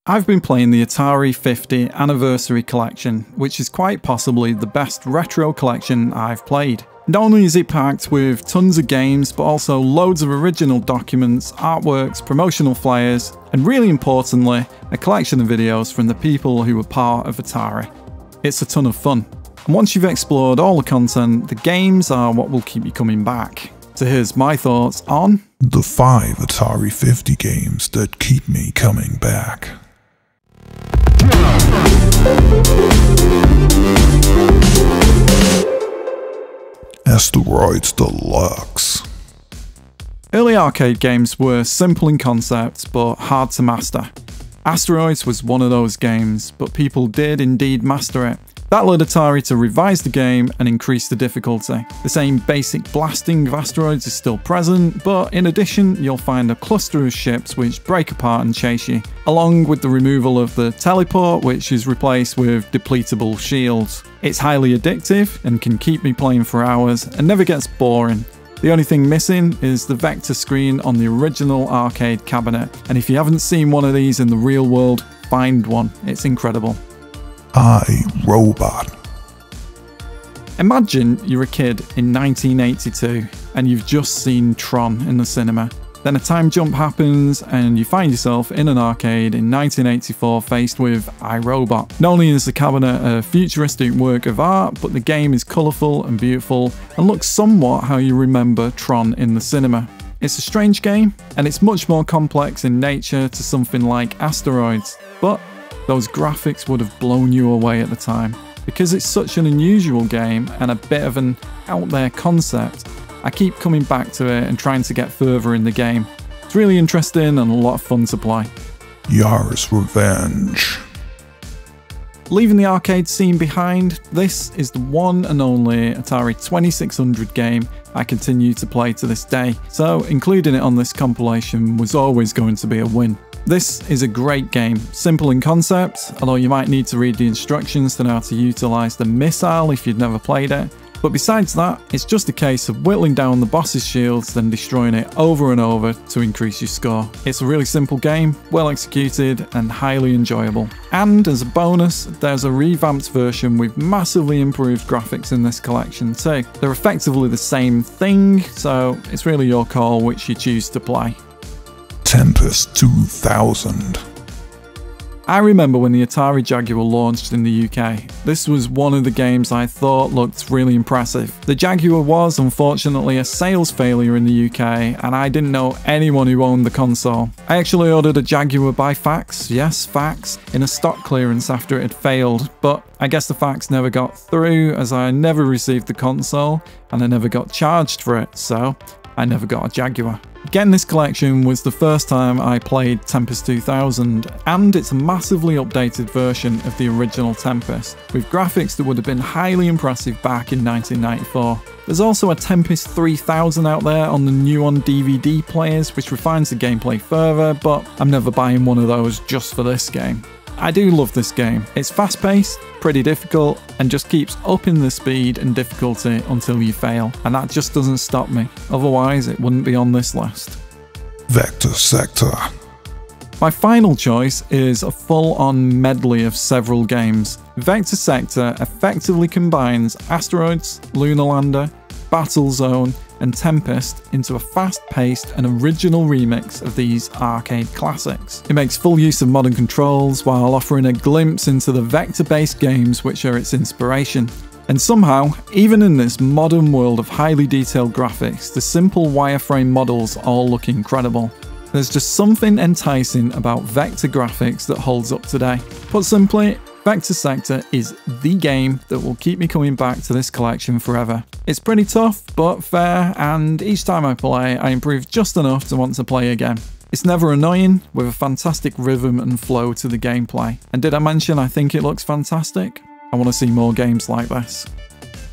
I've been playing the Atari 50 Anniversary Collection, which is quite possibly the best retro collection I've played. Not only is it packed with tons of games, but also loads of original documents, artworks, promotional flyers, and really importantly, a collection of videos from the people who were part of Atari. It's a ton of fun. And once you've explored all the content, the games are what will keep you coming back. So here's my thoughts on the 5 Atari 50 games that keep me coming back. Asteroids Deluxe. Early arcade games were simple in concept but hard to master. Asteroids was one of those games, but people did indeed master it. That led Atari to revise the game and increase the difficulty. The same basic blasting of asteroids is still present, but in addition you'll find a cluster of ships which break apart and chase you, along with the removal of the teleport, which is replaced with depletable shields. It's highly addictive and can keep me playing for hours and never gets boring. The only thing missing is the vector screen on the original arcade cabinet, and if you haven't seen one of these in the real world, find one, it's incredible. iRobot. Imagine you're a kid in 1982 and you've just seen Tron in the cinema. Then a time jump happens and you find yourself in an arcade in 1984 faced with iRobot. Not only is the cabinet a futuristic work of art, but the game is colourful and beautiful and looks somewhat how you remember Tron in the cinema. It's a strange game and it's much more complex in nature to something like Asteroids, but those graphics would have blown you away at the time. Because it's such an unusual game and a bit of an out there concept, I keep coming back to it and trying to get further in the game. It's really interesting and a lot of fun to play. Yar's Revenge. Leaving the arcade scene behind, this is the one and only Atari 2600 game I continue to play to this day, so including it on this compilation was always going to be a win. This is a great game, simple in concept, although you might need to read the instructions to know how to utilise the missile if you've never played it. But besides that, it's just a case of whittling down the boss's shields, then destroying it over and over to increase your score. It's a really simple game, well executed and highly enjoyable. And as a bonus, there's a revamped version with massively improved graphics in this collection too. They're effectively the same thing, so it's really your call which you choose to play. Tempest 2000. I remember when the Atari Jaguar launched in the UK. This was one of the games I thought looked really impressive. The Jaguar was unfortunately a sales failure in the UK and I didn't know anyone who owned the console. I actually ordered a Jaguar by fax, yes fax, in a stock clearance after it had failed, but I guess the fax never got through as I never received the console and I never got charged for it, so I never got a Jaguar. Getting this collection was the first time I played Tempest 2000, and it's a massively updated version of the original Tempest, with graphics that would have been highly impressive back in 1994. There's also a Tempest 3000 out there on the new on DVD players, which refines the gameplay further, but I'm never buying one of those just for this game. I do love this game. It's fast-paced, pretty difficult, and just keeps upping the speed and difficulty until you fail, and that just doesn't stop me, otherwise it wouldn't be on this list. Vector Sector. My final choice is a full-on medley of several games. Vector Sector effectively combines Asteroids, Lunar Lander, Battle Zone, and Tempest into a fast-paced and original remix of these arcade classics. It makes full use of modern controls while offering a glimpse into the vector-based games which are its inspiration. And somehow, even in this modern world of highly detailed graphics, the simple wireframe models all look incredible. There's just something enticing about vector graphics that holds up today. Put simply, Vector Sector is the game that will keep me coming back to this collection forever. It's pretty tough, but fair, and each time I play, I improve just enough to want to play again. It's never annoying, with a fantastic rhythm and flow to the gameplay. And did I mention I think it looks fantastic? I want to see more games like this.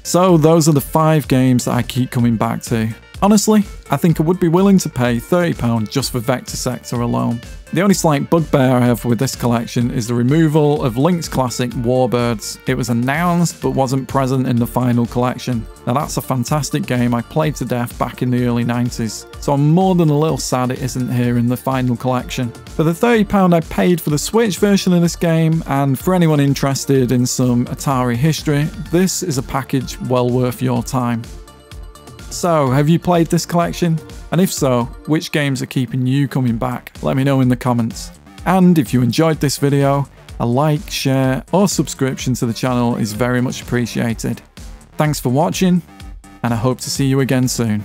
So those are the 5 games that I keep coming back to. Honestly, I think I would be willing to pay £30 just for Vector Sector alone. The only slight bugbear I have with this collection is the removal of Link's classic Warbirds. It was announced but wasn't present in the final collection. Now that's a fantastic game I played to death back in the early 90s, so I'm more than a little sad it isn't here in the final collection. For the £30 I paid for the Switch version of this game, and for anyone interested in some Atari history, this is a package well worth your time. So, have you played this collection? And if so, which games are keeping you coming back? Let me know in the comments. And if you enjoyed this video, a like, share, or subscription to the channel is very much appreciated. Thanks for watching, and I hope to see you again soon.